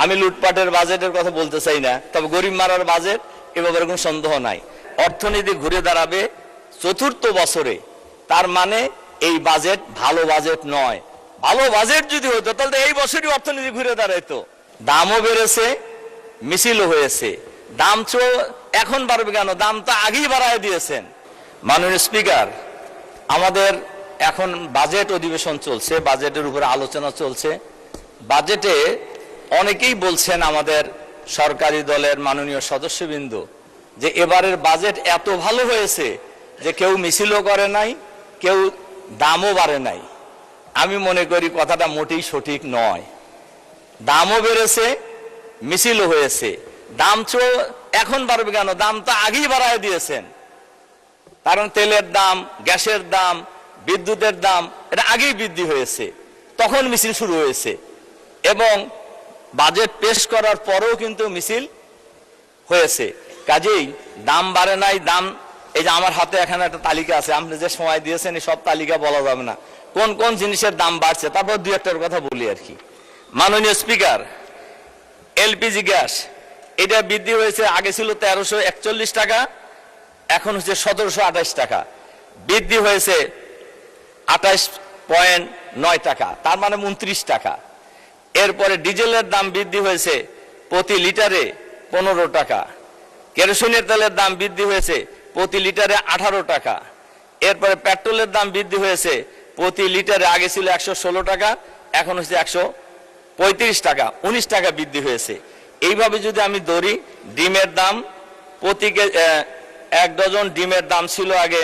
আমি লুটপাটের বাজেটের কথা বলতে চাই না, তবে গরিব মারার বাজেট এ ব্যাপারে কোনো সন্দেহ নাই। অর্থনীতি ঘুরে দাঁড়াবে চতুর্থ বছরে, তার মানে এই বাজেট ভালো বাজেট নয়। ভালো বাজেট যদি হতো তাহলে এই বছরই অর্থনীতি ঘুরে দাঁড়াইতো। দামও বেড়েছে, মিছিলও হয়েছে। দাম এখন বাড়বে কেন? দাম তো আগেই বাড়ায় দিয়েছেন। মাননীয় স্পিকার, আমাদের এখন বাজেট অধিবেশন চলছে, বাজেটের উপরে আলোচনা চলছে। বাজেটে অনেকেই বলছেন, আমাদের সরকারি দলের মাননীয় সদস্যবৃন্দ, যে এবারের বাজেট এত ভালো হয়েছে যে কেউ মিছিলও করে নাই, কেউ দামও বাড়ে নাই। আমি মনে করি কথাটা মোটেই সঠিক নয়। দামও বেড়েছে, মিছিলও হয়েছে। দাম এখন বাড়বে কেন? দাম তো আগেই বাড়ায় দিয়েছেন। কারণ তেলের দাম, গ্যাসের দাম, বিদ্যুতের দাম এটা আগেই বৃদ্ধি হয়েছে, তখন মিছিল শুরু হয়েছে। এবং বাজেট পেশ করার পরেও কিন্তু মিছিল হয়েছে। কাজেই দাম বাড়ে নাই। দাম, এই যে আমার হাতে এখানে একটা তালিকা আছে, আপনি যে সময় দিয়েছেন এই সব তালিকা বলা যাবে না কোন কোন জিনিসের দাম বাড়ছে, তারপর দুই একটার কথা বলি আর কি। মাননীয় স্পিকার, এলপিজি গ্যাস এটা বৃদ্ধি হয়েছে। আগে ছিল 1341 টাকা, এখন হচ্ছে 1728 টাকা, বৃদ্ধি হয়েছে 28.9 টাকা, তার মানে 29 টাকা। এরপরে ডিজেলের দাম বৃদ্ধি হয়েছে প্রতি লিটারে 15 টাকা। কেরোসিনের তেলের দাম বৃদ্ধি হয়েছে প্রতি লিটারে 18 টাকা। এরপরে পেট্রোলের দাম বৃদ্ধি হয়েছে প্রতি লিটারে, আগে ছিল 116 টাকা, এখন হচ্ছে 135 টাকা, 19 টাকা বৃদ্ধি হয়েছে। এইভাবে যদি আমি ধরি, ডিমের দাম প্রতি এক ডজন ডিমের দাম ছিল আগে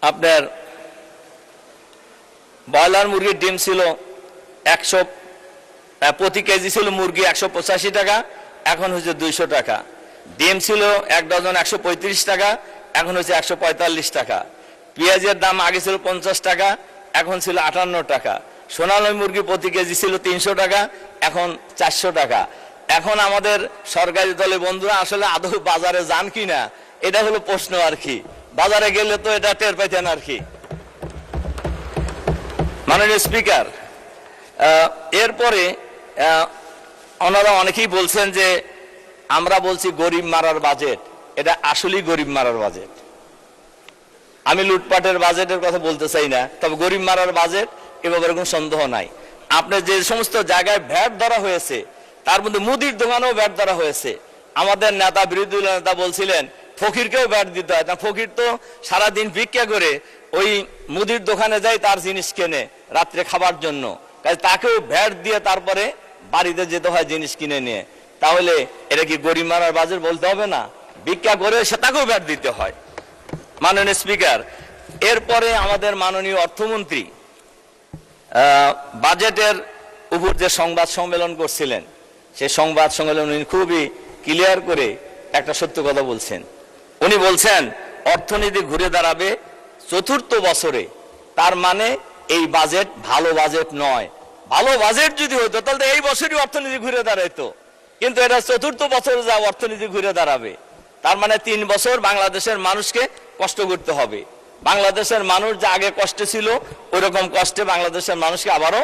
আপনার, ব্রয়লার মুরগির ডিম ছিল 100, প্রতি কেজি ছিল মুরগি 185 টাকা, এখন হচ্ছে 200 টাকা। ডিম ছিল এক ডজন 135 টাকা, এখন হচ্ছে 145 টাকা। পেঁয়াজের দাম আগে ছিল 50 টাকা, এখন ছিল 58 টাকা। সোনালী মুরগি প্রতি কেজি ছিল 300 টাকা, এখন 400 টাকা। এখন আমাদের সরকারি দলের বন্ধুরা আসলে আদৌ বাজারে যান কিনা এটা হলো প্রশ্ন আর কি। বাজারে গেলে তো এটা টের পাইতেন আর কি। মাননীয় স্পিকার, এরপরে ওনারা অনেকেই বলছেন যে আমরা বলছি গরিব মারার বাজেট, এটা আসলেই গরিব মারার বাজেট। আমি লুটপাটের বাজেটের কথা বলতে চাই না, তবে গরিব মারার বাজেট এ ব্যাপারে কোনো সন্দেহ নাই। আপনার যে সমস্ত জায়গায় ভ্যাট ধরা হয়েছে, তার মধ্যে মুদির দোকানেও ভ্যাট ধরা হয়েছে। আমাদের নেতা, বিরোধী নেতা বলছিলেন ফকিরকেও ভ্যাট দিতে হয়, না ফকির তো সারাদিন ভিক্ষা করে ওই মুদির দোকানে যায়, তার জিনিস কেনে রাত্রে খাবার জন্য, কাজে তাকেও ভ্যাট দিয়ে তারপরে বাড়িতে যেতে হয় জিনিস কিনে নিয়ে। তাহলে এটা কি গরিব মারার বাজেট বলতে হবে না? ভিক্ষা করে সে তাকেও ভ্যাট দিতে হয়। মাননীয় স্পিকার, এরপরে আমাদের মাননীয় অর্থমন্ত্রী বাজেটের উপর যে সংবাদ সম্মেলন করছিলেন, সেই সংবাদ সম্মেলন উনি খুবই ক্লিয়ার করে একটা সত্য কথা বলছেন। উনি বলছেন অর্থনীতি ঘুরে দাঁড়াবে চতুর্থ বছরে, তার মানে এই বাজেট ভালো বাজেট নয়। ভালো বাজেট যদি হতো তাহলে এই বছরই অর্থনীতি ঘুরে দাঁড়াইতো, কিন্তু এটা চতুর্থ বছরে যা অর্থনীতি ঘুরে দাঁড়াবে, তার মানে 3 বছর বাংলাদেশের মানুষকে কষ্ট করতে হবে। বাংলাদেশের মানুষ যা আগে কষ্টে ছিল ওইরকম কষ্টে বাংলাদেশের মানুষকে আবারও